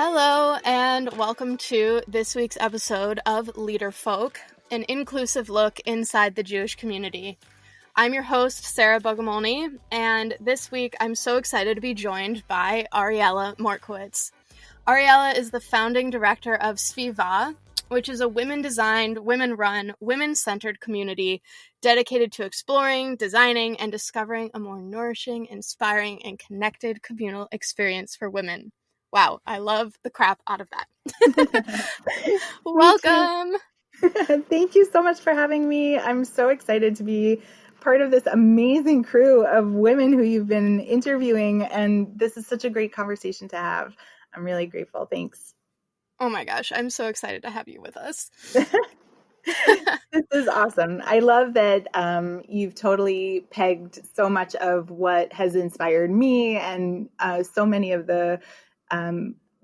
Hello, and welcome to this week's episode of Leader Folk, an inclusive look inside the Jewish community. I'm your host, Sara Bogomolny, and this week I'm so excited to be joined by Ariele Mortkowitz. Ariele is the founding director of Svivah, which is a women-designed, women-run, women-centered community dedicated to exploring, designing, and discovering a more nourishing, inspiring, and connected communal experience for women. Wow, I love the crap out of that. Welcome! Thank you so much for having me. I'm so excited to be part of this amazing crew of women who you've been interviewing, and this is such a great conversation to have. I'm really grateful. Thanks. Oh my gosh, I'm so excited to have you with us. This is awesome. I love that you've totally pegged so much of what has inspired me and so many of the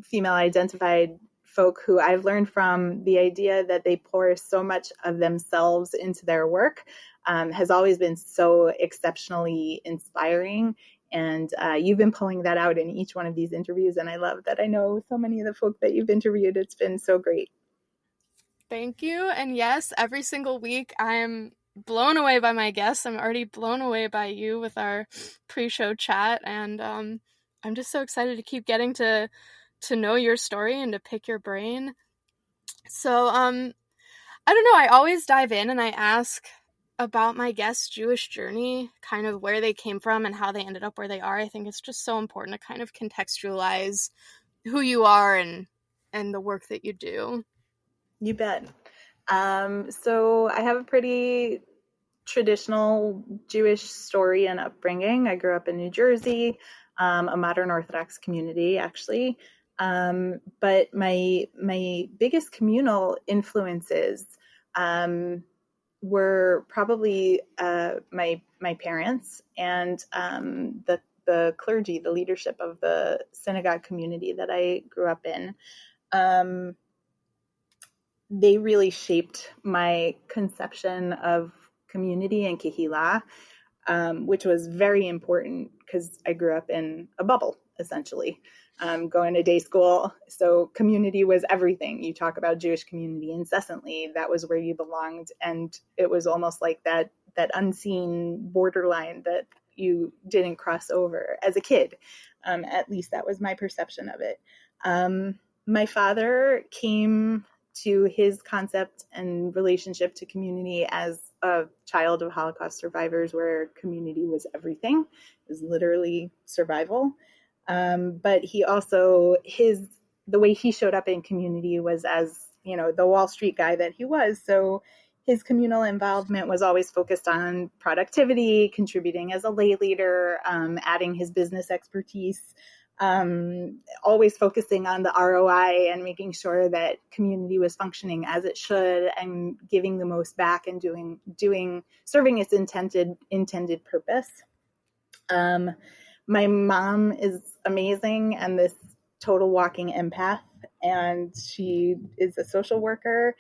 female-identified folk who I've learned from. The idea that they pour so much of themselves into their work has always been so exceptionally inspiring. And you've been pulling that out in each one of these interviews. And I love that I know so many of the folk that you've interviewed. It's been so great. Thank you. And yes, every single week I'm blown away by my guests. I'm already blown away by you with our pre-show chat. And I'm just so excited to keep getting to know your story and to pick your brain. So, I don't know, I always dive in and I ask about my guest's Jewish journey, kind of where they came from and how they ended up where they are. I think it's just so important to kind of contextualize who you are and the work that you do. You bet. So I have a pretty traditional Jewish story and upbringing. I grew up in New Jersey, a modern Orthodox community, actually. But my biggest communal influences were probably my parents and the clergy, the leadership of the synagogue community that I grew up in. They really shaped my conception of community and kehillah, which was very important because I grew up in a bubble, essentially, going to day school. So community was everything. You talk about Jewish community incessantly. That was where you belonged. And it was almost like that unseen borderline that you didn't cross over as a kid. At least that was my perception of it. My father came to his concept and relationship to community as a child of Holocaust survivors, where community was everything. It was literally survival. But he also, the way he showed up in community was as, the Wall Street guy that he was. So his communal involvement was always focused on productivity, contributing as a lay leader, adding his business expertise, always focusing on the ROI and making sure that community was functioning as it should and giving the most back and serving its intended purpose. My mom is amazing and this total walking empath, and she is a social worker,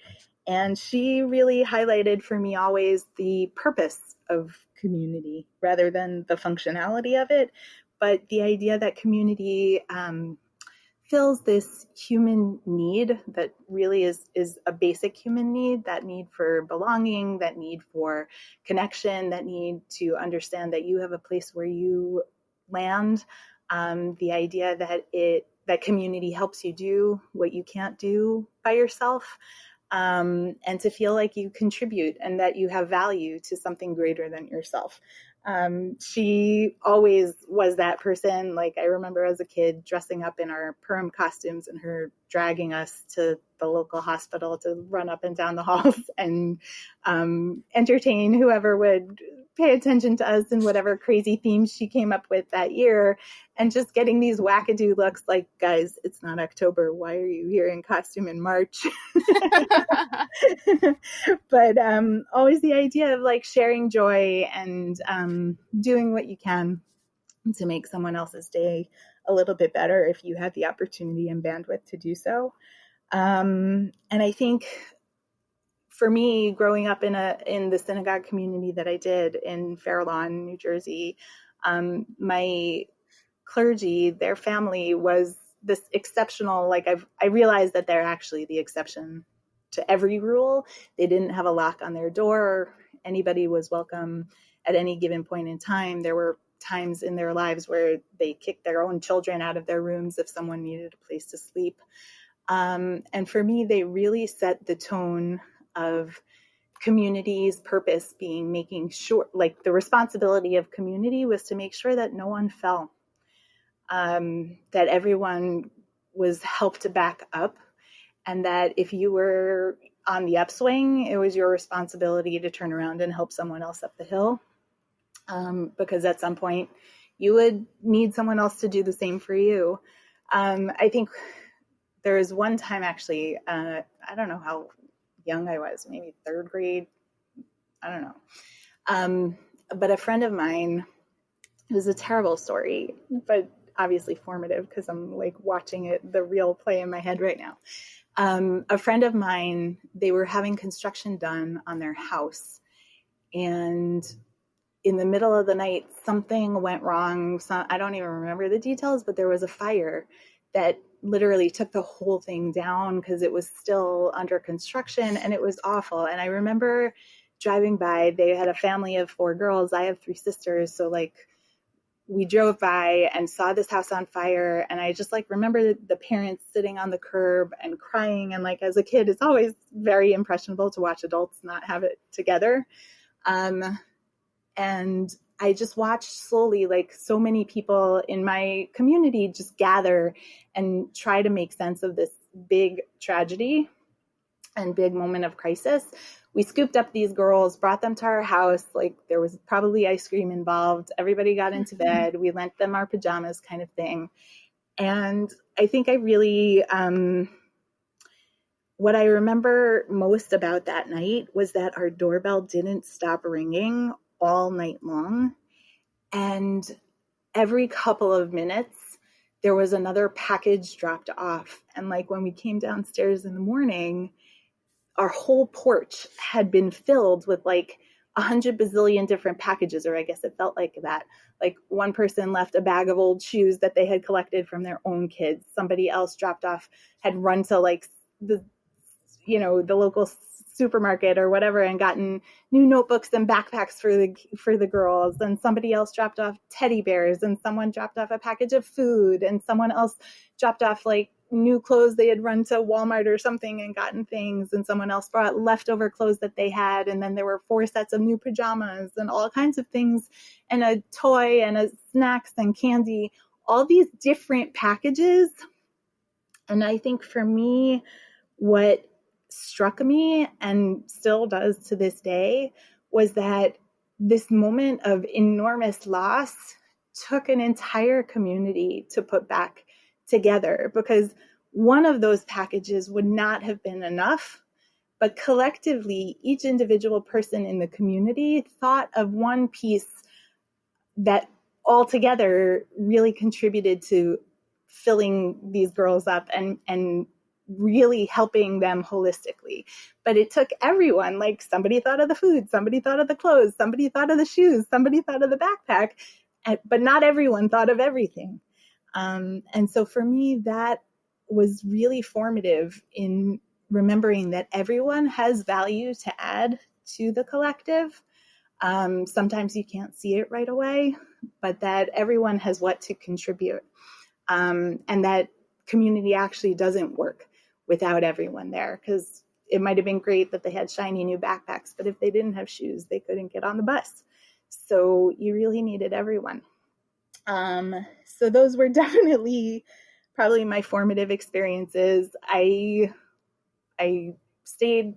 and she really highlighted for me always the purpose of community rather than the functionality of it. But the idea that community fills this human need that really is a basic human need, that need for belonging, that need for connection, that need to understand that you have a place where you land, the idea that community helps you do what you can't do by yourself, and to feel like you contribute and that you have value to something greater than yourself. She always was that person. Like, I remember as a kid dressing up in our Purim costumes and her dragging us to the local hospital to run up and down the halls and entertain whoever would pay attention to us and whatever crazy themes she came up with that year, and just getting these wackadoo looks like, guys, it's not October. Why are you here in costume in March? But always the idea of like sharing joy and doing what you can to make someone else's day a little bit better if you have the opportunity and bandwidth to do so. And I think for me, growing up in the synagogue community that I did in Fair Lawn, New Jersey, my clergy, their family was this exceptional, like I realized that they're actually the exception to every rule. They didn't have a lock on their door. Anybody was welcome at any given point in time. There were times in their lives where they kicked their own children out of their rooms if someone needed a place to sleep. And for me, they really set the tone of community's purpose being making sure, like the responsibility of community was to make sure that no one fell, that everyone was helped to back up, and that if you were on the upswing, it was your responsibility to turn around and help someone else up the hill, because at some point you would need someone else to do the same for you. I think there was one time actually, I don't know how young I was, maybe third grade, I don't know. But a friend of mine, it was a terrible story, but obviously formative because I'm like watching it, the real play in my head right now. A friend of mine, they were having construction done on their house, and in the middle of the night, something went wrong. I don't even remember the details, but there was a fire that literally took the whole thing down because it was still under construction, and it was awful. And I remember driving by, they had a family of 4 girls. I have 3 sisters. So like we drove by and saw this house on fire. And I just like remember the parents sitting on the curb and crying. And like, as a kid, it's always very impressionable to watch adults not have it together. And I just watched slowly, like so many people in my community just gather and try to make sense of this big tragedy and big moment of crisis. We scooped up these girls, brought them to our house. Like there was probably ice cream involved. Everybody got into bed. We lent them our pajamas kind of thing. And I think I really, what I remember most about that night was that our doorbell didn't stop ringing all night long. And every couple of minutes, there was another package dropped off. And like when we came downstairs in the morning, our whole porch had been filled with like 100 bazillion different packages, or I guess it felt like that. Like one person left a bag of old shoes that they had collected from their own kids. Somebody else dropped off, had run to like the local supermarket or whatever and gotten new notebooks and backpacks for the girls. And somebody else dropped off teddy bears, and someone dropped off a package of food, and someone else dropped off like new clothes. They had run to Walmart or something and gotten things, and someone else brought leftover clothes that they had. And then there were 4 sets of new pajamas and all kinds of things, and a toy and a snacks and candy, all these different packages. And I think for me, what struck me and still does to this day was that this moment of enormous loss took an entire community to put back together, because one of those packages would not have been enough, but collectively each individual person in the community thought of one piece that altogether really contributed to filling these girls up and really helping them holistically. But it took everyone, like somebody thought of the food, somebody thought of the clothes, somebody thought of the shoes, somebody thought of the backpack, but not everyone thought of everything. And so for me, that was really formative in remembering that everyone has value to add to the collective. Sometimes you can't see it right away, but that everyone has what to contribute. And that community actually doesn't work without everyone there, because it might have been great that they had shiny new backpacks, but if they didn't have shoes, they couldn't get on the bus. So you really needed everyone. So those were definitely probably my formative experiences. I stayed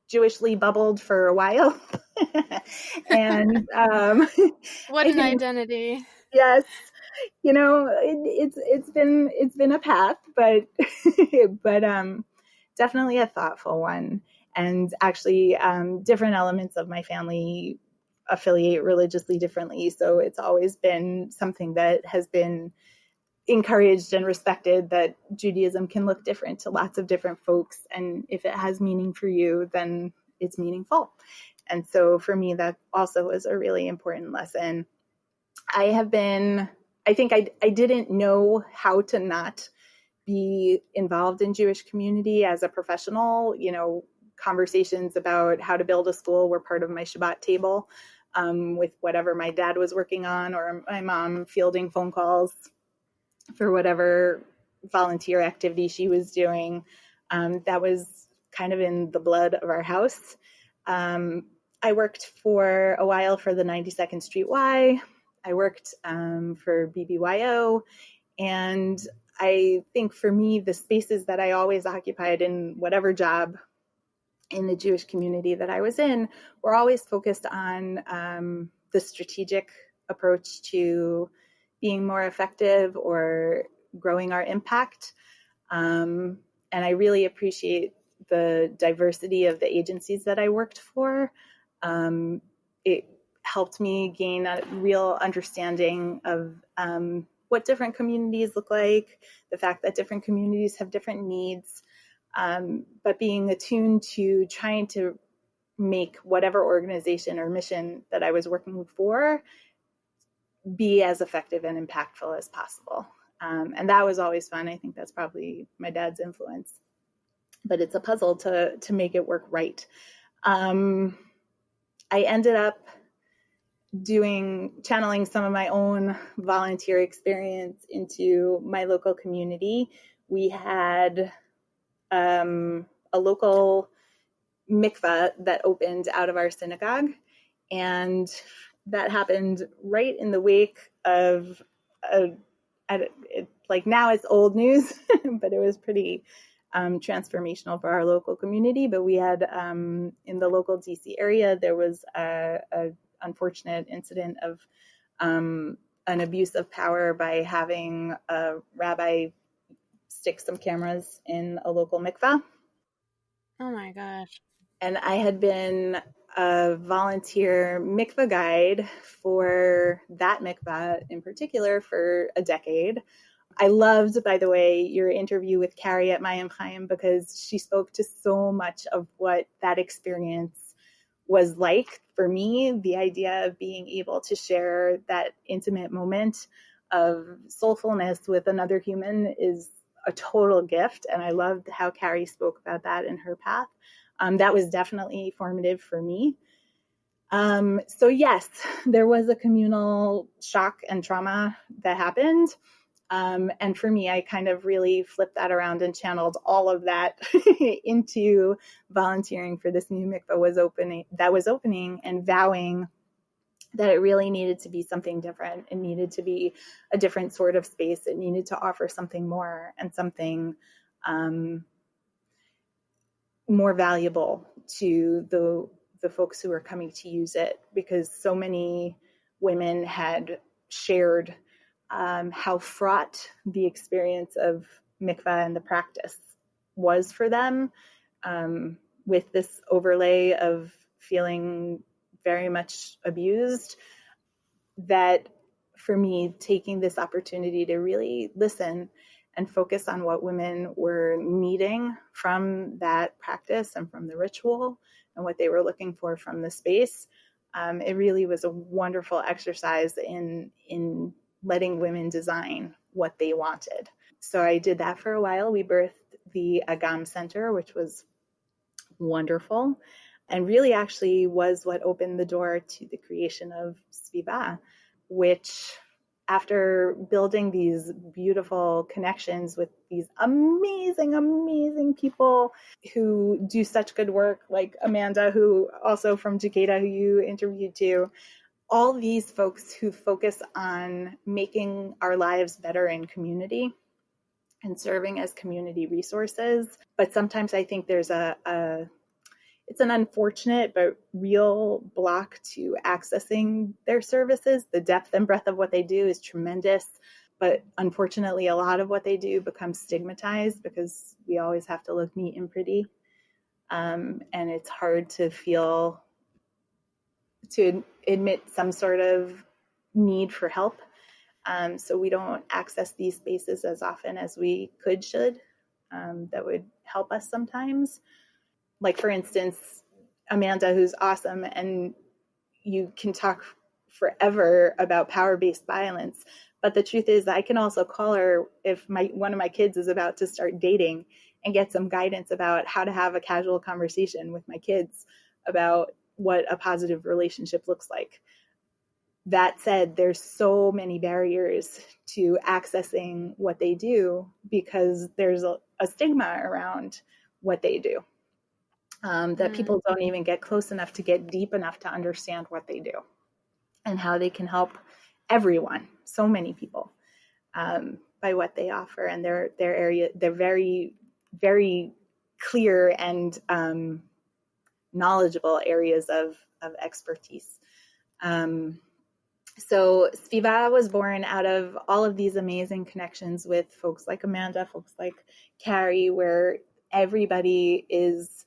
Jewishly bubbled for a while. And what an identity. Yes. It's been a path, but definitely a thoughtful one. And actually, different elements of my family affiliate religiously differently. So it's always been something that has been encouraged and respected, that Judaism can look different to lots of different folks. And if it has meaning for you, then it's meaningful. And so for me, that also was a really important lesson. I think I didn't know how to not be involved in Jewish community as a professional. Conversations about how to build a school were part of my Shabbat table, with whatever my dad was working on, or my mom fielding phone calls for whatever volunteer activity she was doing. That was kind of in the blood of our house. I worked for a while for the 92nd Street Y. I worked for BBYO. And I think for me, the spaces that I always occupied in whatever job in the Jewish community that I was in were always focused on the strategic approach to being more effective or growing our impact. And I really appreciate the diversity of the agencies that I worked for. It helped me gain a real understanding of what different communities look like, the fact that different communities have different needs, but being attuned to trying to make whatever organization or mission that I was working for be as effective and impactful as possible. And that was always fun. I think that's probably my dad's influence, but it's a puzzle to make it work right. I ended up channeling some of my own volunteer experience into my local community. We had a local mikveh that opened out of our synagogue, and that happened right in the wake of now it's old news, but it was pretty transformational for our local community. But we had in the local DC area, there was a unfortunate incident of an abuse of power by having a rabbi stick some cameras in a local mikveh. Oh my gosh. And I had been a volunteer mikveh guide for that mikveh in particular for a decade. I loved, by the way, your interview with Carrie at Mayim Chaim, because she spoke to so much of what that experience was like for me. The idea of being able to share that intimate moment of soulfulness with another human is a total gift. And I loved how Carrie spoke about that in her path. That was definitely formative for me. So yes, there was a communal shock and trauma that happened. And for me, I kind of really flipped that around and channeled all of that into volunteering for this new mikveh that was opening, and vowing that it really needed to be something different. It needed to be a different sort of space. It needed to offer something more and something more valuable to the folks who are coming to use it, because so many women had shared how fraught the experience of mikveh and the practice was for them, with this overlay of feeling very much abused, that for me, taking this opportunity to really listen and focus on what women were needing from that practice and from the ritual and what they were looking for from the space, it really was a wonderful exercise in letting women design what they wanted. So I did that for a while. We birthed the Agam Center, which was wonderful, and really actually was what opened the door to the creation of Svivah, which, after building these beautiful connections with these amazing, amazing people who do such good work, like Amanda, who also from Jakarta, who you interviewed too, all these folks who focus on making our lives better in community and serving as community resources. But sometimes I think there's it's an unfortunate but real block to accessing their services. The depth and breadth of what they do is tremendous, but unfortunately a lot of what they do becomes stigmatized because we always have to look neat and pretty. And it's hard to admit some sort of need for help. So we don't access these spaces as often as we should. That would help us sometimes. Like, for instance, Amanda, who's awesome, and you can talk forever about power-based violence, But the truth is, I can also call her if one of my kids is about to start dating and get some guidance about how to have a casual conversation with my kids about what a positive relationship looks like. That said, there's so many barriers to accessing what they do because there's a stigma around what they do, that people don't even get close enough to get deep enough to understand what they do and how they can help everyone, so many people, by what they offer and their area. They're very, very clear and knowledgeable areas of expertise. So Svivah was born out of all of these amazing connections with folks like Amanda, folks like Carrie, where everybody is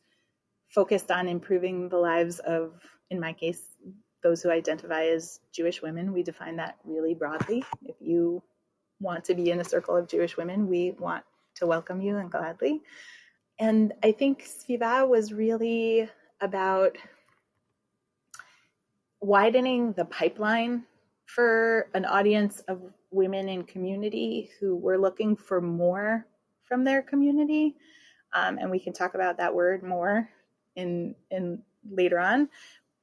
focused on improving the lives of, in my case, those who identify as Jewish women. We define that really broadly. If you want to be in a circle of Jewish women, we want to welcome you and gladly. And I think Svivah was really about widening the pipeline for an audience of women in community who were looking for more from their community. And we can talk about that word more in later on,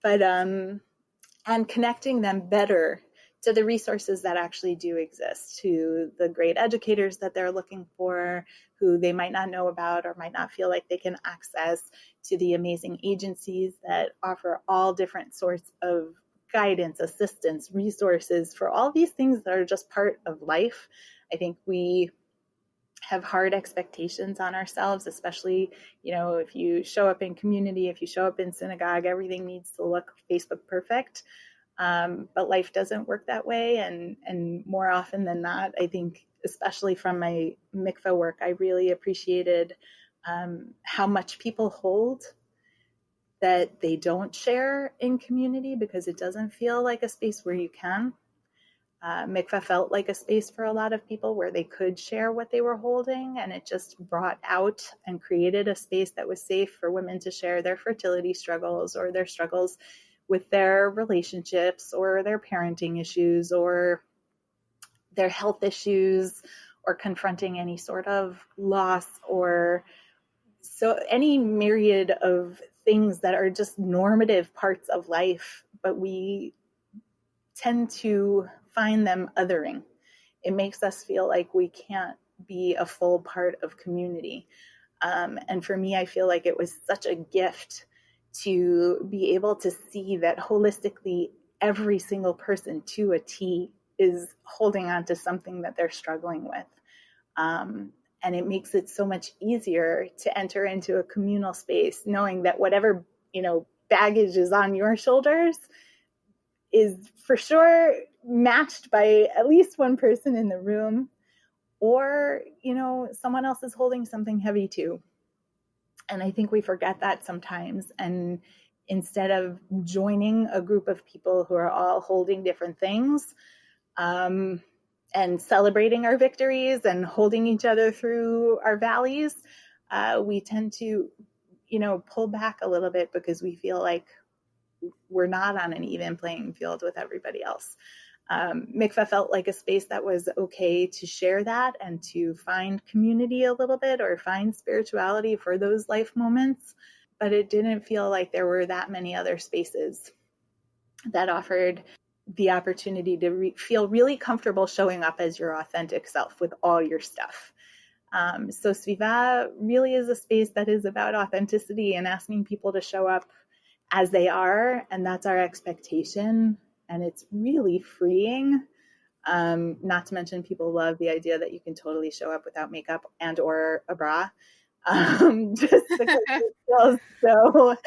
but and connecting them better to the resources that actually do exist, to the great educators that they're looking for, who they might not know about or might not feel like they can access, to the amazing agencies that offer all different sorts of guidance, assistance, resources for all these things that are just part of life. I think we have hard expectations on ourselves, especially, if you show up in community, if you show up in synagogue, everything needs to look Facebook perfect. But life doesn't work that way. And more often than not, I think, especially from my mikveh work, I really appreciated how much people hold that they don't share in community because it doesn't feel like a space where you can. Mikveh felt like a space for a lot of people where they could share what they were holding, and it just brought out and created a space that was safe for women to share their fertility struggles or their struggles with their relationships or their parenting issues or their health issues or confronting any sort of loss or so any myriad of things that are just normative parts of life, but we tend to find them othering. It makes us feel like we can't be a full part of community. And for me, I feel like it was such a gift to be able to see that holistically every single person to a T is holding on to something that they're struggling with. And it makes it so much easier to enter into a communal space, knowing that whatever, baggage is on your shoulders is for sure matched by at least one person in the room, or, someone else is holding something heavy too. And I think we forget that sometimes. And instead of joining a group of people who are all holding different things, and celebrating our victories and holding each other through our valleys, we tend to, pull back a little bit because we feel like we're not on an even playing field with everybody else. Mikveh felt like a space that was okay to share that and to find community a little bit or find spirituality for those life moments. But it didn't feel like there were that many other spaces that offered the opportunity to feel really comfortable showing up as your authentic self with all your stuff. So Svivah really is a space that is about authenticity and asking people to show up as they are, and that's our expectation. And it's really freeing. Not to mention, people love the idea that you can totally show up without makeup and or a bra. Just because it feels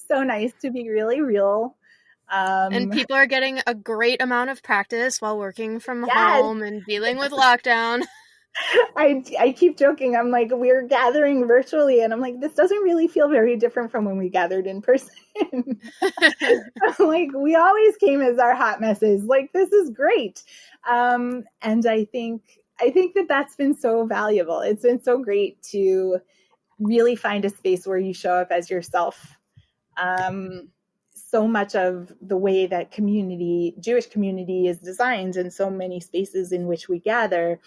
so nice to be really real. And people are getting a great amount of practice while working from Yes. home and dealing with lockdown. I keep joking. I'm like, we're gathering virtually, and I'm like, this doesn't really feel very different from when we gathered in person. Like, we always came as our hot messes. Like, this is great. And I think that that's been so valuable. It's been so great to really find a space where you show up as yourself. so much of the way that Jewish community is designed, and so many spaces in which we gather,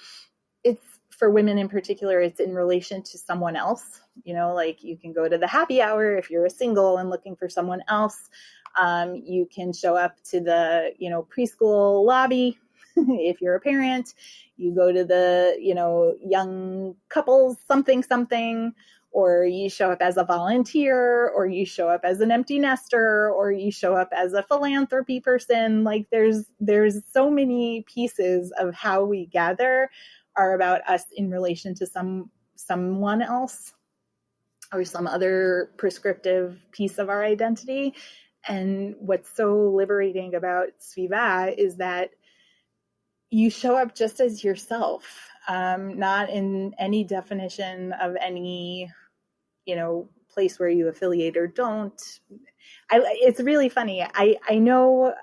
it's for women in particular, it's in relation to someone else. Like you can go to the happy hour if you're a single and looking for someone else. You can show up to the, preschool lobby if you're a parent. You go to the, young couples something, or you show up as a volunteer, or you show up as an empty nester, or you show up as a philanthropy person. Like there's so many pieces of how we gather are about us in relation to someone else or some other prescriptive piece of our identity. And what's so liberating about Svivah is that you show up just as yourself, not in any definition of any, place where you affiliate or don't. It's really funny. I know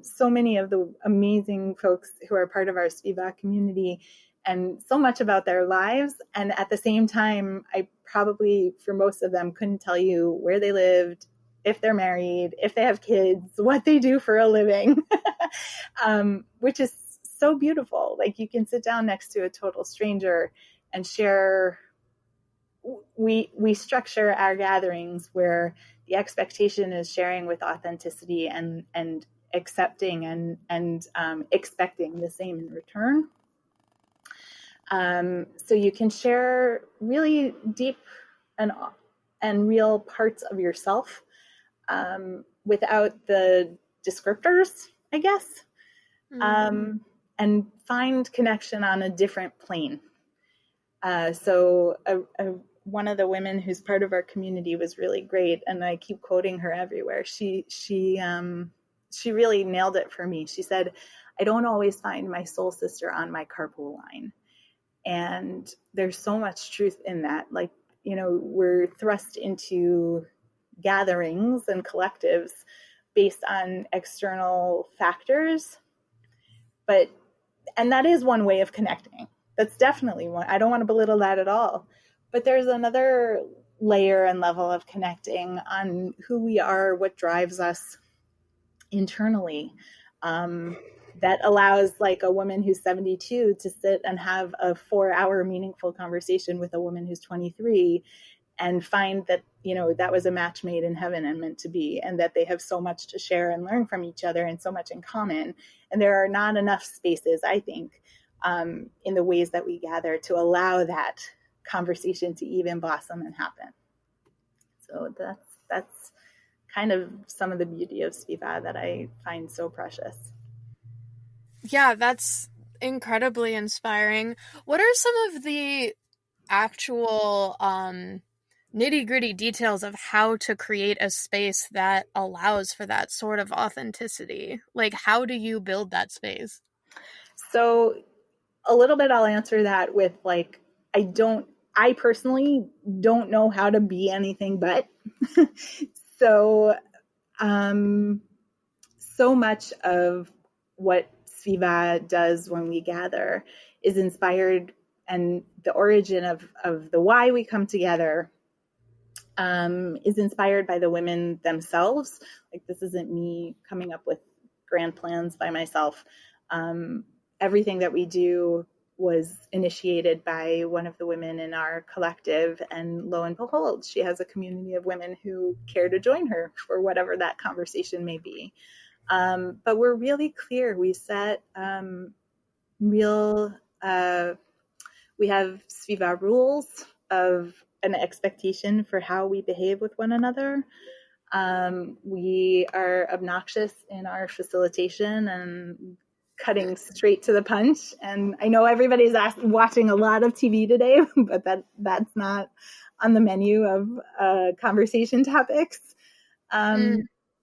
so many of the amazing folks who are part of our Svivah community and so much about their lives. And at the same time, I probably, for most of them, couldn't tell you where they lived, if they're married, if they have kids, what they do for a living, which is so beautiful. Like you can sit down next to a total stranger and share. We structure our gatherings where the expectation is sharing with authenticity and accepting and expecting the same in return. So you can share really deep and real parts of yourself without the descriptors, I guess, and find connection on a different plane. So one of the women who's part of our community was really great, and I keep quoting her everywhere. She really nailed it for me. She said, "I don't always find my soul sister on my carpool line." And there's so much truth in that. Like, we're thrust into gatherings and collectives based on external factors. And that is one way of connecting. That's definitely one. I don't want to belittle that at all. But there's another layer and level of connecting on who we are, what drives us internally. That allows like a woman who's 72 to sit and have a 4-hour meaningful conversation with a woman who's 23 and find that, that was a match made in heaven and meant to be, and that they have so much to share and learn from each other and so much in common. And there are not enough spaces, I think, in the ways that we gather to allow that conversation to even blossom and happen. So that's kind of some of the beauty of Svivah that I find so precious. Yeah, that's incredibly inspiring. What are some of the actual nitty-gritty details of how to create a space that allows for that sort of authenticity? Like, how do you build that space? So a little bit I'll answer that with like, I personally don't know how to be anything but. So much of what Svivah does when we gather is inspired, and the origin of the why we come together is inspired by the women themselves. Like, this isn't me coming up with grand plans by myself. Everything that we do was initiated by one of the women in our collective, and lo and behold, she has a community of women who care to join her for whatever that conversation may be. But we're really clear. We set we have Svivah rules of an expectation for how we behave with one another. We are obnoxious in our facilitation and cutting straight to the punch. And I know everybody's watching a lot of TV today, but that's not on the menu of conversation topics.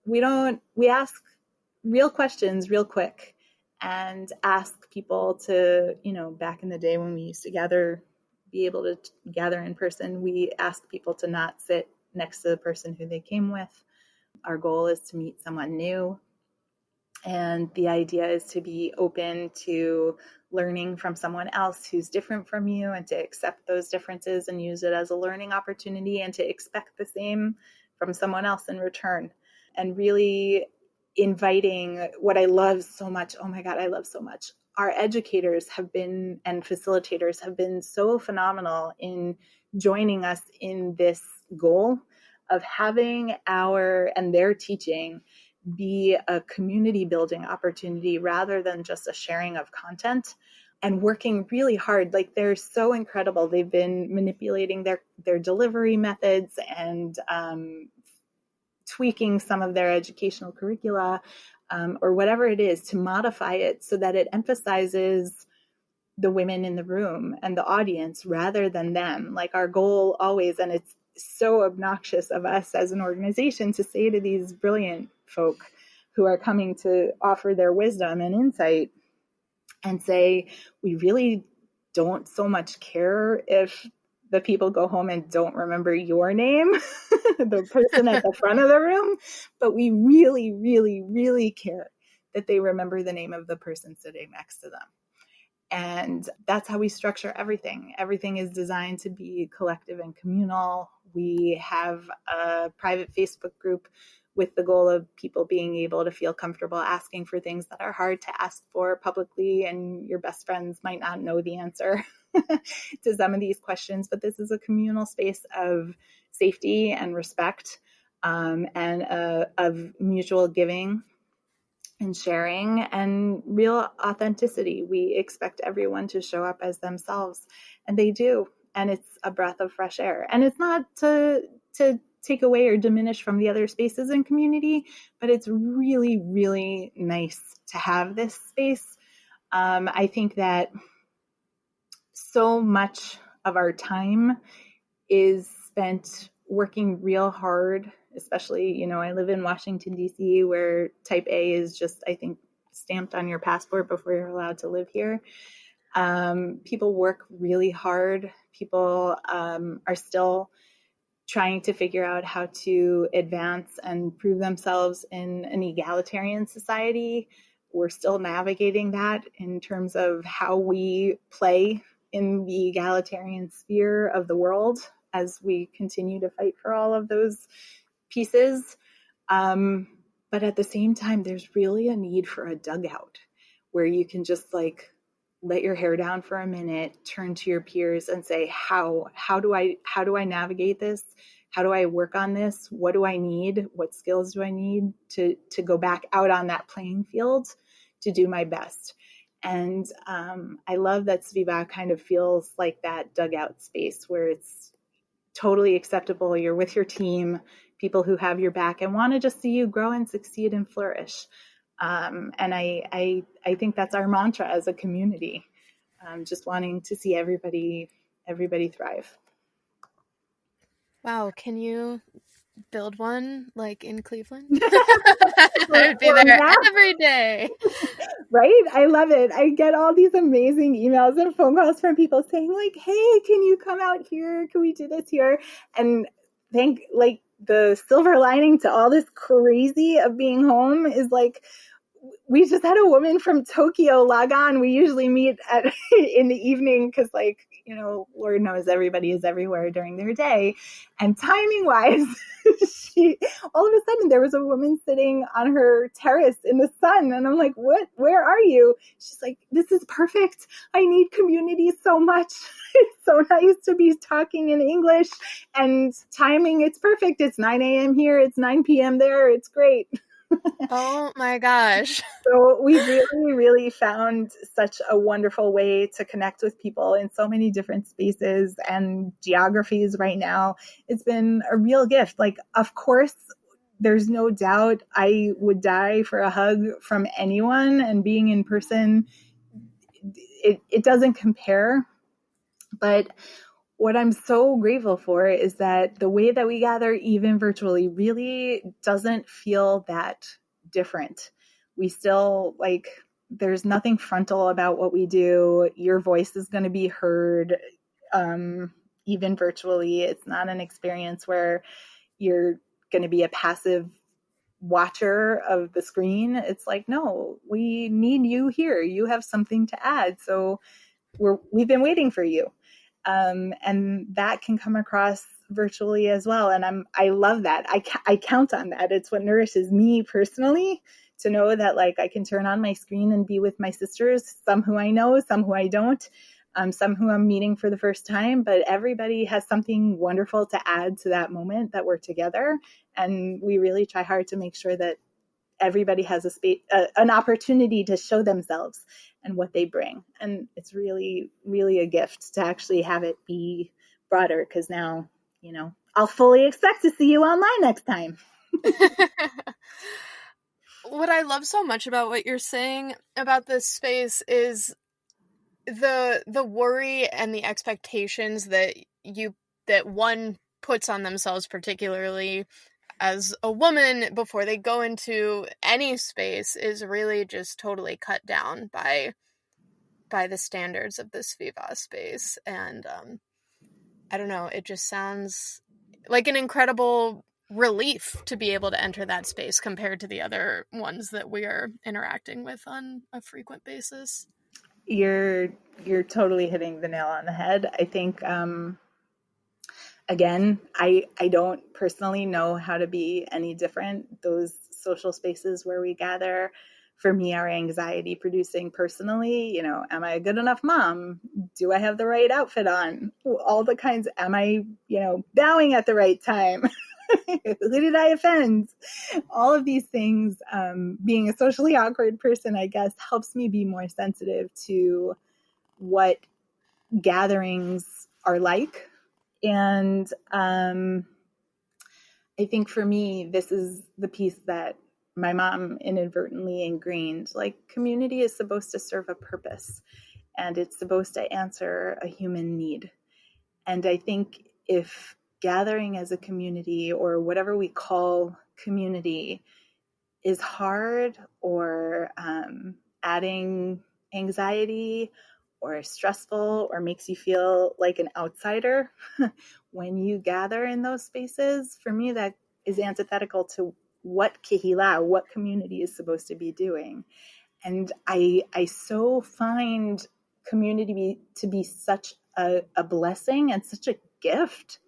We ask real questions real quick, and ask people to, back in the day when we used to be able to gather in person, we ask people to not sit next to the person who they came with. Our goal is to meet someone new. And the idea is to be open to learning from someone else who's different from you, and to accept those differences and use it as a learning opportunity, and to expect the same from someone else in return. and really inviting what I love so much. Oh my God, I love so much. Our educators have been, and facilitators have been so phenomenal in joining us in this goal of having their teaching be a community building opportunity rather than just a sharing of content, and working really hard. Like, they're so incredible. They've been manipulating their delivery methods and tweaking some of their educational curricula, or whatever it is, to modify it so that it emphasizes the women in the room and the audience rather than them. Like, our goal always, and it's so obnoxious of us as an organization to say to these brilliant folk who are coming to offer their wisdom and insight, and say, we really don't so much care if the people go home and don't remember your name, the person at the front of the room, but we really, really, really care that they remember the name of the person sitting next to them. And that's how we structure everything. Everything is designed to be collective and communal. We have a private Facebook group with the goal of people being able to feel comfortable asking for things that are hard to ask for publicly, and your best friends might not know the answer to some of these questions. But this is a communal space of safety and respect, and of mutual giving and sharing and real authenticity. We expect everyone to show up as themselves, and they do. And it's a breath of fresh air. And it's not to take away or diminish from the other spaces in community, but it's really, really nice to have this space. I think that so much of our time is spent working real hard, especially, I live in Washington, D.C., where type A is just, I think, stamped on your passport before you're allowed to live here. People work really hard. People are still trying to figure out how to advance and prove themselves in an egalitarian society. We're still navigating that in terms of how we play in the egalitarian sphere of the world as we continue to fight for all of those pieces. But at the same time, there's really a need for a dugout where you can just let your hair down for a minute, turn to your peers and say, how do I navigate this? How do I work on this? What do I need? What skills do I need to go back out on that playing field to do my best? And I love that Svivah kind of feels like that dugout space where it's totally acceptable. You're with your team, people who have your back and want to just see you grow and succeed and flourish. And I think that's our mantra as a community, just wanting to see everybody thrive. Wow, can you build one in Cleveland? I would be there every day. Right? I love it. I get all these amazing emails and phone calls from people saying hey, can you come out here? Can we do this here? And the silver lining to all this crazy of being home is we just had a woman from Tokyo log on. We usually meet in the evening because Lord knows everybody is everywhere during their day. And timing wise, all of a sudden there was a woman sitting on her terrace in the sun. And I'm like, what? Where are you? She's like, this is perfect. I need community so much. It's so nice to be talking in English, and timing, it's perfect. It's 9 a.m. here. It's 9 p.m. there. It's great. Oh my gosh. So we really, really found such a wonderful way to connect with people in so many different spaces and geographies right now. It's been a real gift. Of course, there's no doubt I would die for a hug from anyone, and being in person, it doesn't compare. But what I'm so grateful for is that the way that we gather, even virtually, really doesn't feel that different. We still there's nothing frontal about what we do. Your voice is going to be heard, even virtually. It's not an experience where you're going to be a passive watcher of the screen. It's no, we need you here. You have something to add. So we've been waiting for you. And that can come across virtually as well. And I love that. I count on that. It's what nourishes me personally, to know that like I can turn on my screen and be with my sisters, some who I know, some who I don't, some who I'm meeting for the first time, but everybody has something wonderful to add to that moment that we're together. And we really try hard to make sure that everybody has a space, an opportunity to show themselves and what they bring. And it's really, really a gift to actually have it be broader, because now, I'll fully expect to see you online next time. What I love so much about what you're saying about this space is the worry and the expectations that one puts on themselves, particularly as a woman before they go into any space, is really just totally cut down by the standards of this Svivah space. And I don't know, it just sounds like an incredible relief to be able to enter that space compared to the other ones that we are interacting with on a frequent basis. You're totally hitting the nail on the head. I think again, I don't personally know how to be any different. Those social spaces where we gather, for me, are anxiety producing personally. Am I a good enough mom? Do I have the right outfit on? All the kinds. Am I, bowing at the right time? Who did I offend? All of these things, being a socially awkward person, I guess, helps me be more sensitive to what gatherings are like. And I think for me, this is the piece that my mom inadvertently ingrained. Like, community is supposed to serve a purpose, and it's supposed to answer a human need. And I think if gathering as a community, or whatever we call community, is hard, or adding anxiety or stressful, or makes you feel like an outsider when you gather in those spaces, for me, that is antithetical to what Kehillah, what community, is supposed to be doing. And I so find community to be such a blessing and such a gift,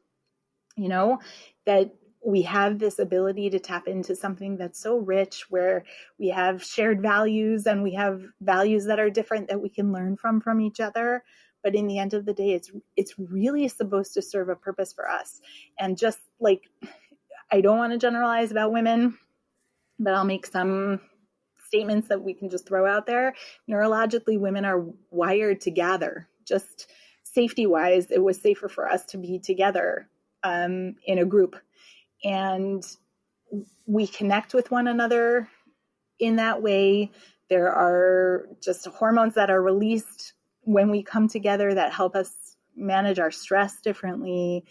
that we have this ability to tap into something that's so rich, where we have shared values, and we have values that are different that we can learn from each other. But in the end of the day, it's really supposed to serve a purpose for us. And just like, I don't want to generalize about women, but I'll make some statements that we can just throw out there. Neurologically, women are wired to gather. Just safety-wise, it was safer for us to be together in a group. And we connect with one another in that way. There are just hormones that are released when we come together that help us manage our stress differently.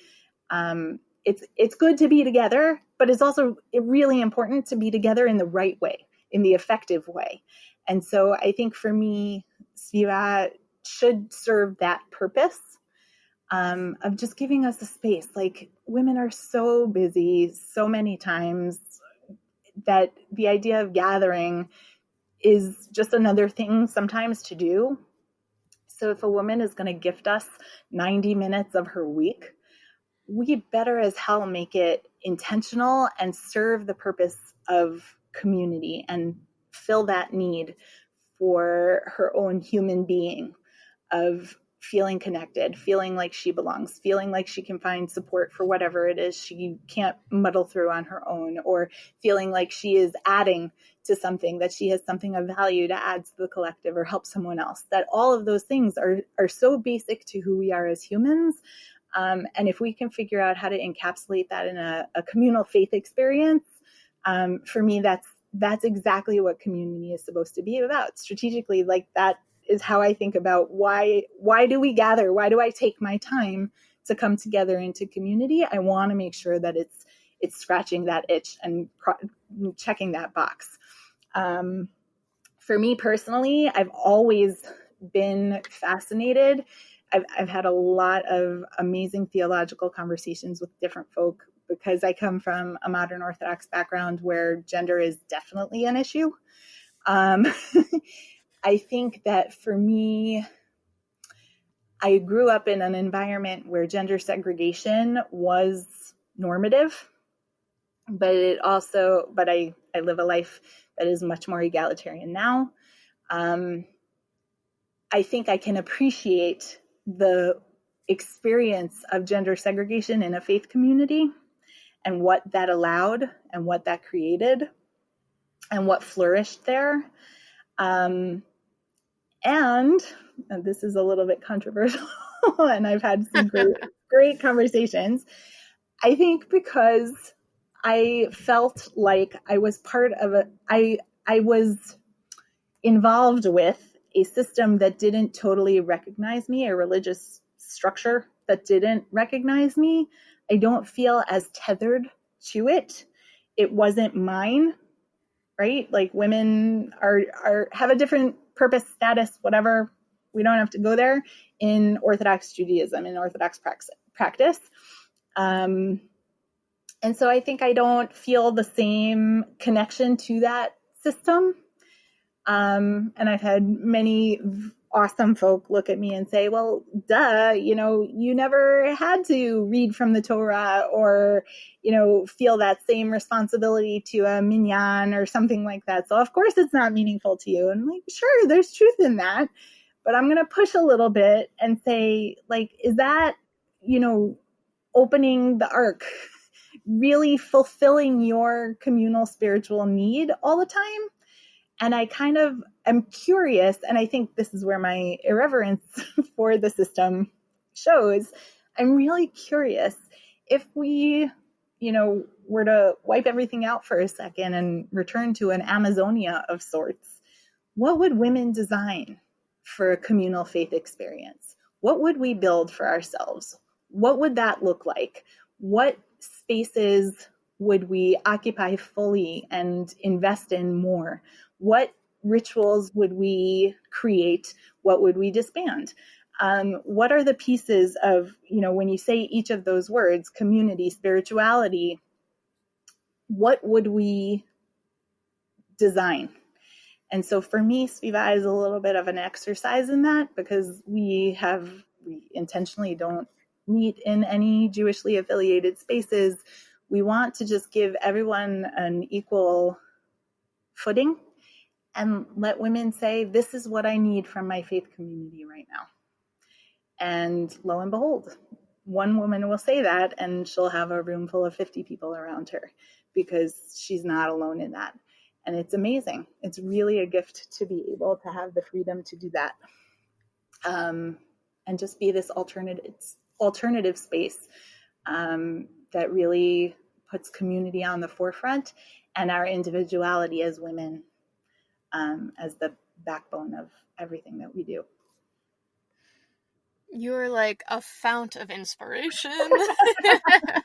It's good to be together, but it's also really important to be together in the right way, in the effective way. And so I think for me, Svivah should serve that purpose. Of just giving us a space. Like, women are so busy so many times that the idea of gathering is just another thing sometimes to do. So if a woman is going to gift us 90 minutes of her week, we better as hell make it intentional and serve the purpose of community and fill that need for her own human being, of feeling connected, feeling like she belongs, feeling like she can find support for whatever it is she can't muddle through on her own, or feeling like she is adding to something, that she has something of value to add to the collective or help someone else. That all of those things are so basic to who we are as humans. And if we can figure out how to encapsulate that in a communal faith experience, for me, that's exactly what community is supposed to be about. Strategically, like, that is how I think about why do we gather? Why do I take my time to come together into community? I want to make sure that it's scratching that itch and checking that box. For me personally, I've always been fascinated. I've had a lot of amazing theological conversations with different folk, because I come from a modern Orthodox background where gender is definitely an issue. I think that for me, I grew up in an environment where gender segregation was normative, but I live a life that is much more egalitarian now. I think I can appreciate the experience of gender segregation in a faith community and what that allowed and what that created and what flourished there. And this is a little bit controversial, and I've had some great conversations. I think because I felt like I was I was involved with a system that didn't totally recognize me, a religious structure that didn't recognize me. I don't feel as tethered to it. It wasn't mine, right? Like women have a different purpose, status, whatever. We don't have to go there in Orthodox Judaism, in Orthodox practice. And so I think I don't feel the same connection to that system. And I've had many awesome folk look at me and say, well, duh, you never had to read from the Torah or, feel that same responsibility to a minyan or something like that. So of course it's not meaningful to you. And I'm like, sure, there's truth in that, but I'm going to push a little bit and say, like, is that, opening the ark, really fulfilling your communal spiritual need all the time? And I kind of am curious, and I think this is where my irreverence for the system shows. I'm really curious if we, were to wipe everything out for a second and return to an Amazonia of sorts, what would women design for a communal faith experience? What would we build for ourselves? What would that look like? What spaces would we occupy fully and invest in more? What rituals would we create? What would we disband? What are the pieces of, when you say each of those words, community, spirituality, what would we design? And so for me, Svivah is a little bit of an exercise in that, because we intentionally don't meet in any Jewishly affiliated spaces. We want to just give everyone an equal footing and let women say, this is what I need from my faith community right now. And lo and behold, one woman will say that and she'll have a room full of 50 people around her because she's not alone in that. And it's amazing. It's really a gift to be able to have the freedom to do that. And just be this alternative space that really puts community on the forefront and our individuality as women as the backbone of everything that we do. You're like a fount of inspiration. I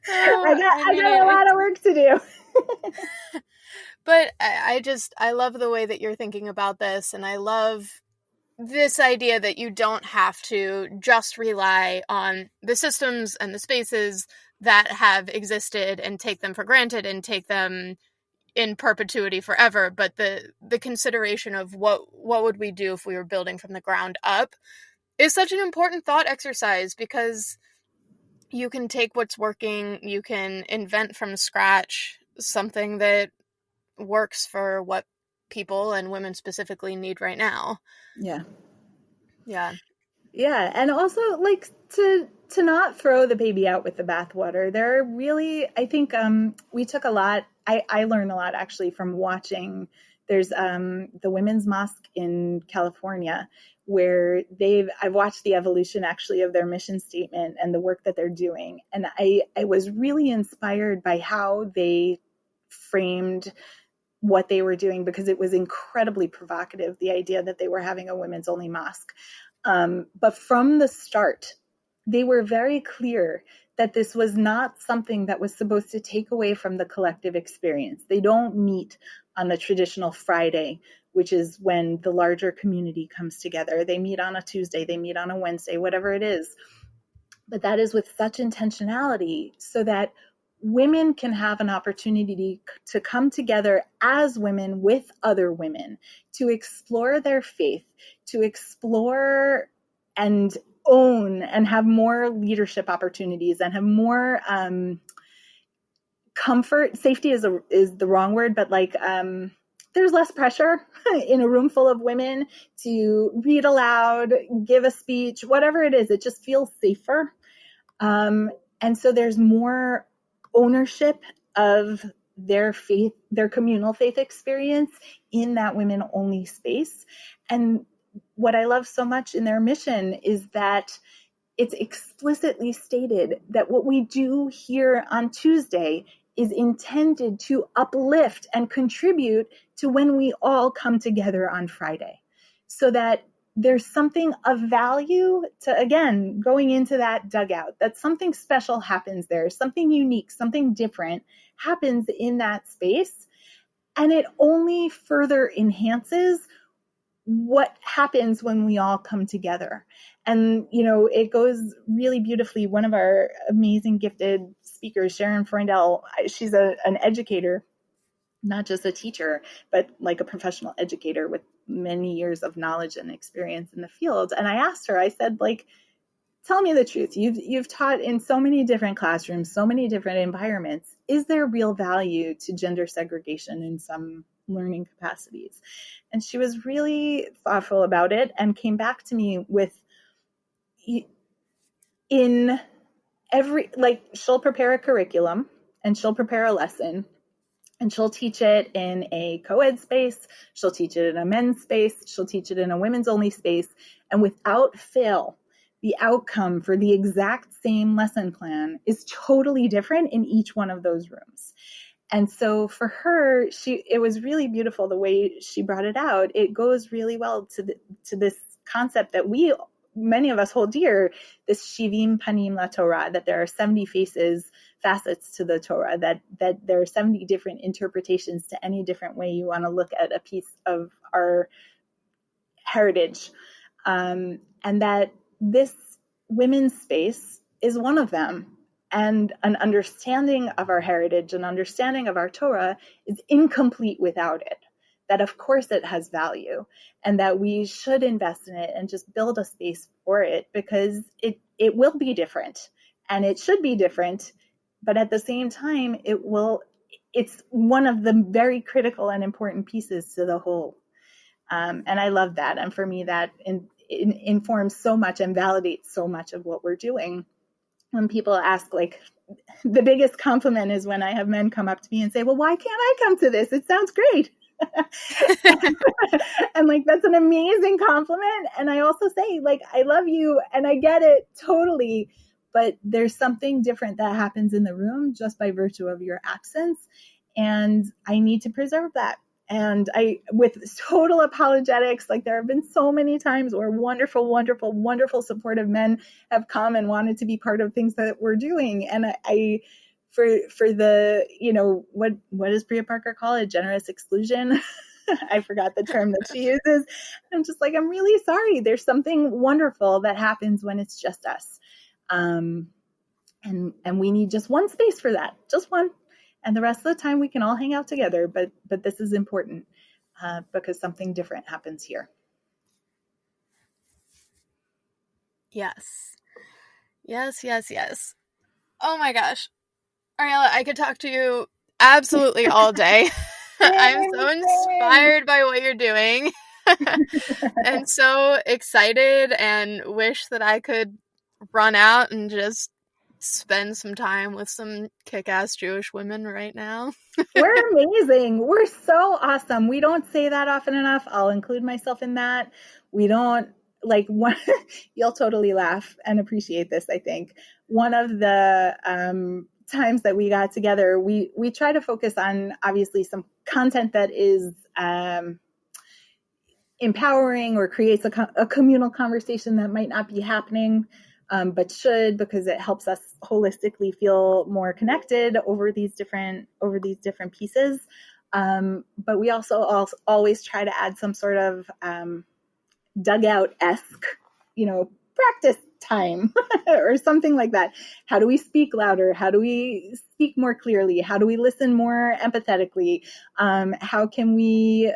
got a lot of work to do. But I love the way that you're thinking about this, and I love this idea that you don't have to just rely on the systems and the spaces that have existed and take them for granted and take them in perpetuity forever, but the consideration of what would we do if we were building from the ground up is such an important thought exercise, because you can take what's working, you can invent from scratch something that works for what people and women specifically need right now. Yeah. And also, like, to not throw the baby out with the bathwater. There are really, I think we took a lot. I learned a lot actually from watching. There's the Women's Mosque in California, where I've watched the evolution actually of their mission statement and the work that they're doing. And I was really inspired by how they framed what they were doing, because it was incredibly provocative, the idea that they were having a women's only mosque. But from the start, they were very clear that this was not something that was supposed to take away from the collective experience. They don't meet on the traditional Friday, which is when the larger community comes together. They meet on a Tuesday, they meet on a Wednesday, whatever it is. But that is with such intentionality, so that women can have an opportunity to come together as women with other women, to explore their faith, to explore and own and have more leadership opportunities and have more comfort. Safety is the wrong word, but like there's less pressure in a room full of women to read aloud, give a speech, whatever it is. It just feels safer. And so there's more ownership of their faith, their communal faith experience in that women only space. And what I love so much in their mission is that it's explicitly stated that what we do here on Tuesday is intended to uplift and contribute to when we all come together on Friday, so that there's something of value to, again, going into that dugout, that something special happens there, something unique, something different happens in that space. And it only further enhances what happens when we all come together. And, you know, it goes really beautifully. One of our amazing gifted speakers, Sharon Freundel, she's an educator, not just a teacher, but like a professional educator with many years of knowledge and experience in the field. And I asked her, I said, like, tell me the truth. You've taught in so many different classrooms, so many different environments. Is there real value to gender segregation in some learning capacities? And she was really thoughtful about it and came back to me with, in every, like, she'll prepare a curriculum and she'll prepare a lesson and she'll teach it in a co-ed space. She'll teach it in a men's space. She'll teach it in a women's only space. And without fail, the outcome for the exact same lesson plan is totally different in each one of those rooms. And so for her, it was really beautiful the way she brought it out. It goes really well to this concept that many of us hold dear, this Shivim Panim La Torah, that there are 70 facets to the Torah, that there are 70 different interpretations to any different way you want to look at a piece of our heritage. And that this women's space is one of them. And an understanding of our heritage, an understanding of our Torah is incomplete without it. That of course it has value and that we should invest in it and just build a space for it, because it will be different and it should be different. But at the same time, it's one of the very critical and important pieces to the whole. And I love that. And for me, that informs so much and validates so much of what we're doing. When people ask, like, the biggest compliment is when I have men come up to me and say, well, why can't I come to this? It sounds great. And like, that's an amazing compliment. And I also say, like, I love you and I get it totally, but there's something different that happens in the room just by virtue of your absence. And I need to preserve that. And with total apologetics, like, there have been so many times where wonderful, wonderful, wonderful supportive men have come and wanted to be part of things that we're doing. And for the, you know, what does Priya Parker call it? Generous exclusion. I forgot the term that she uses. I'm just like, I'm really sorry. There's something wonderful that happens when it's just us. And we need just one space for that, just one. And the rest of the time we can all hang out together. But this is important because something different happens here. Yes. Yes, yes, yes. Oh my gosh. Ariele, I could talk to you absolutely all day. I'm so inspired by what you're doing and so excited and wish that I could run out and just spend some time with some kick-ass Jewish women right now. We're amazing. We're so awesome. We don't say that often enough. I'll include myself in that. We don't, like, one, you'll totally laugh and appreciate this, I think. One of the times that we got together, we try to focus on, obviously, some content that is empowering or creates a communal conversation that might not be happening, but should, because it helps us holistically feel more connected over these different pieces. But we also always try to add some sort of dugout-esque, you know, practice time or something like that. How do we speak louder? How do we speak more clearly? How do we listen more empathetically? How can we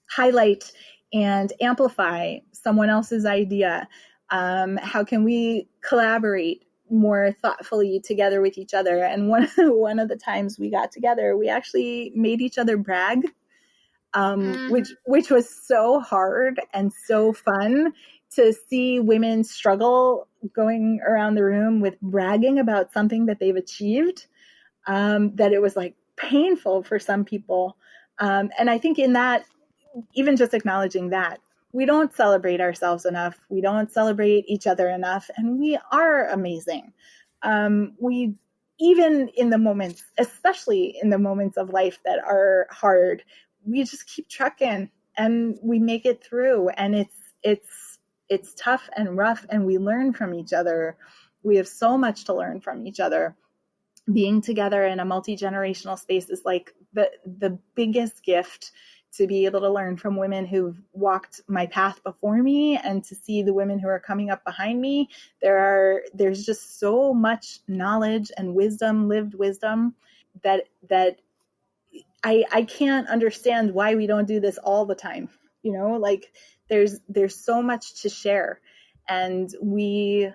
highlight and amplify someone else's idea? How can we collaborate more thoughtfully together with each other? And one of the times we got together, we actually made each other brag, which was so hard and so fun to see women struggle going around the room with bragging about something that they've achieved, that it was like painful for some people. And I think in that, even just acknowledging that, we don't celebrate ourselves enough. We don't celebrate each other enough. And we are amazing. We, even in the moments, especially in the moments of life that are hard, we just keep trucking and we make it through. And it's tough and rough, and we learn from each other. We have so much to learn from each other. Being together in a multi-generational space is like the biggest gift, to be able to learn from women who've walked my path before me and to see the women who are coming up behind me. There's just so much knowledge and wisdom, lived wisdom, that I can't understand why we don't do this all the time. You know, like there's so much to share, and we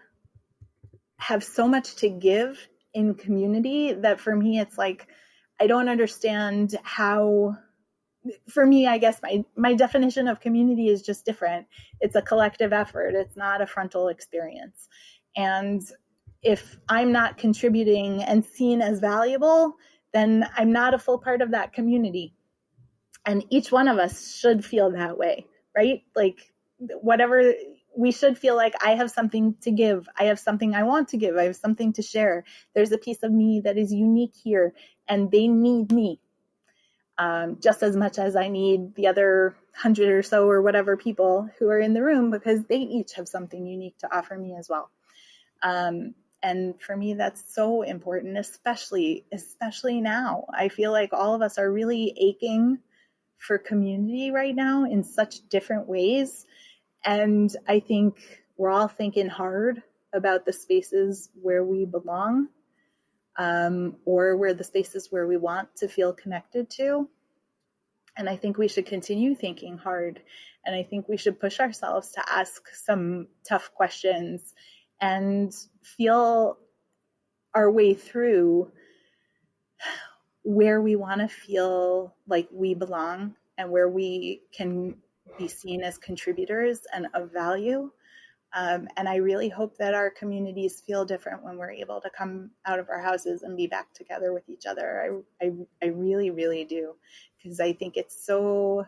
have so much to give in community that for me, it's like, I don't understand how. For me, I guess my definition of community is just different. It's a collective effort. It's not a frontal experience. And if I'm not contributing and seen as valuable, then I'm not a full part of that community. And each one of us should feel that way, right? Like whatever, we should feel like I have something to give. I have something I want to give. I have something to share. There's a piece of me that is unique here, and they need me. Just as much as I need the other 100 or so or whatever people who are in the room, because they each have something unique to offer me as well. And for me, that's so important, especially now. I feel like all of us are really aching for community right now in such different ways. And I think we're all thinking hard about the spaces where we belong, or where the spaces where we want to feel connected to. And I think we should continue thinking hard. And I think we should push ourselves to ask some tough questions and feel our way through where we want to feel like we belong and where we can be seen as contributors and of value. And I really hope that our communities feel different when we're able to come out of our houses and be back together with each other. I really, really do, because I think it's so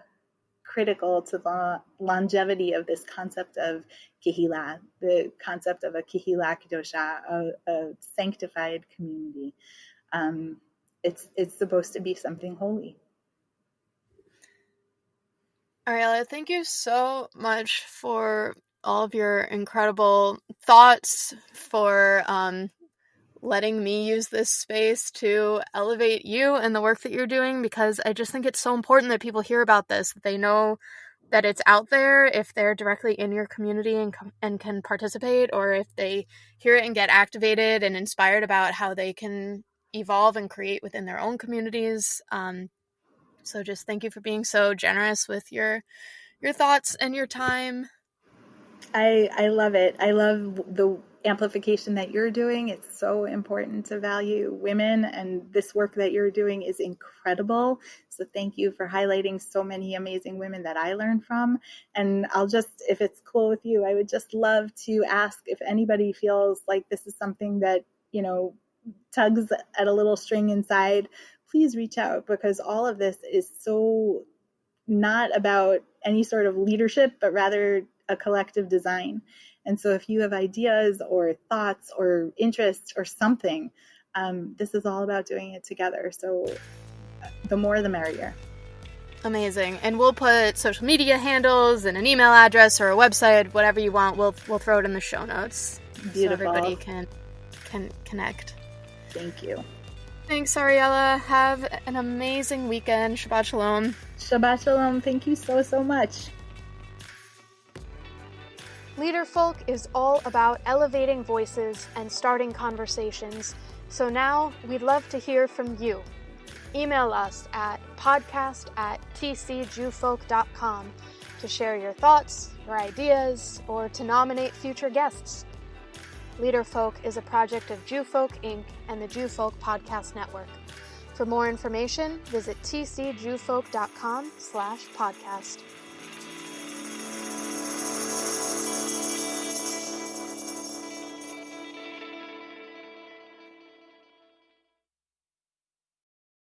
critical to the longevity of this concept of kehila, the concept of a kehila kedosha, a sanctified community. It's supposed to be something holy. Ariele, thank you so much for all of your incredible thoughts, for letting me use this space to elevate you and the work that you're doing, because I just think it's so important that people hear about this, that they know that it's out there if they're directly in your community and can participate, or if they hear it and get activated and inspired about how they can evolve and create within their own communities. So just thank you for being so generous with your thoughts and your time. I love it. I love the amplification that you're doing. It's so important to value women, and this work that you're doing is incredible. So thank you for highlighting so many amazing women that I learned from. And I'll just, if it's cool with you, I would just love to ask if anybody feels like this is something that, you know, tugs at a little string inside, please reach out, because all of this is so not about any sort of leadership, but rather a collective design. And so if you have ideas or thoughts or interests or something, this is all about doing it together. So the more, the merrier. Amazing. And we'll put social media handles and an email address or a website, whatever you want. We'll throw it in the show notes. Beautiful. So everybody can connect. Thank you. Thanks, Ariele. Have an amazing weekend. Shabbat shalom. Shabbat shalom. Thank you so much. Leaderfolk is all about elevating voices and starting conversations, so now we'd love to hear from you. Email us at podcast@tcjewfolk.com to share your thoughts, your ideas, or to nominate future guests. Leaderfolk is a project of Jewfolk Inc. and the Jewfolk Podcast Network. For more information, visit tcjewfolk.com/podcast.